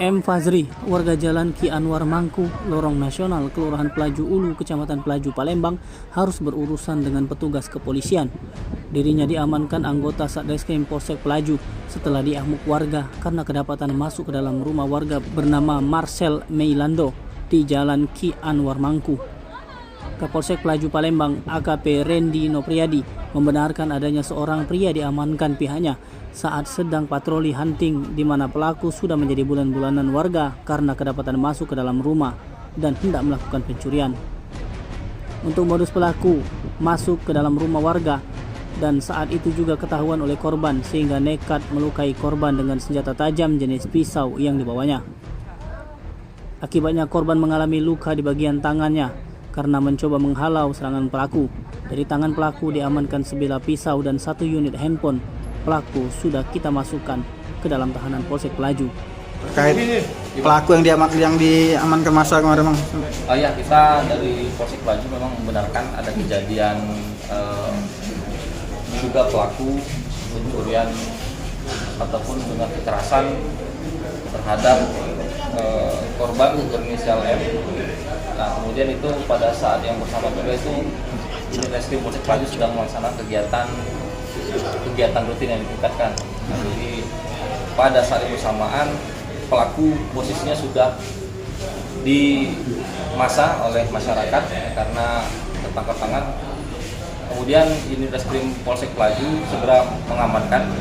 M. Fazri, warga Jalan Ki Anwar Mangku, Lorong Nasional, Kelurahan Pelaju Ulu, Kecamatan Pelaju, Palembang, harus berurusan dengan petugas kepolisian. Dirinya diamankan anggota Satreskrim Polsek Pelaju setelah diamuk warga karena kedapatan masuk ke dalam rumah warga bernama Marcel Meilando di Jalan Ki Anwar Mangku. Kapolsek Pelaju Palembang, AKP Randy Nopriadi, membenarkan adanya seorang pria diamankan pihaknya saat sedang patroli hunting di mana pelaku sudah menjadi bulan-bulanan warga karena kedapatan masuk ke dalam rumah dan hendak melakukan pencurian. Untuk modus pelaku masuk ke dalam rumah warga dan saat itu juga ketahuan oleh korban sehingga nekat melukai korban dengan senjata tajam jenis pisau yang dibawanya. Akibatnya korban mengalami luka di bagian tangannya karena mencoba menghalau serangan pelaku. Dari tangan pelaku diamankan sebilah pisau dan 1 unit handphone. Pelaku sudah kita masukkan ke dalam tahanan Polsek Pelaju. Terkait pelaku yang diamankan masa kemarin, Bang? Ya, kita dari Polsek Pelaju memang membenarkan ada kejadian diduga pelaku pencurian ataupun dengan kekerasan terhadap korban berinisial M. Nah, kemudian itu pada saat yang bersama juga itu unit reskrim Polsek Pelaju sedang melaksanakan kegiatan rutin yang ditingkatkan. Nah, jadi pada saat yang bersamaan pelaku posisinya sudah dimasa oleh masyarakat karena tertangkap tangan. Kemudian unit reskrim Polsek Pelaju segera mengamankan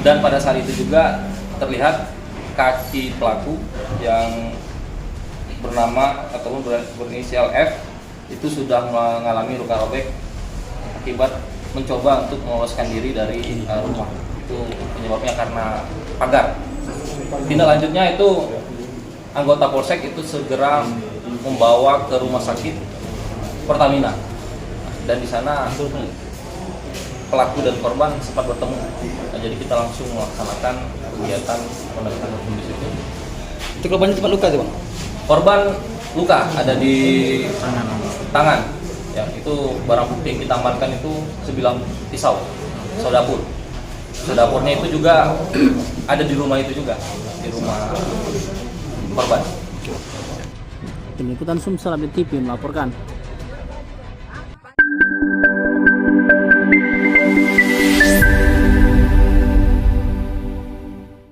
dan pada saat itu juga terlihat kaki pelaku yang bernama ataupun berinisial F itu sudah mengalami luka robek akibat mencoba untuk meloloskan diri dari rumah. Itu penyebabnya karena pagar. Tindak lanjutnya itu anggota polsek itu segera membawa ke rumah sakit Pertamina dan di sana pelaku dan korban sempat bertemu. Nah, jadi kita langsung melaksanakan kegiatan penegakan hukum di situ. Itu korbannya cepat luka, Bang? Korban luka ada di tangan. Ya, itu barang bukti yang kita amankan itu sebilah pisau dapur. Pisau dapurnya itu juga ada di rumah itu juga, di rumah korban. Tim Liputan Sumsel Update TV melaporkan.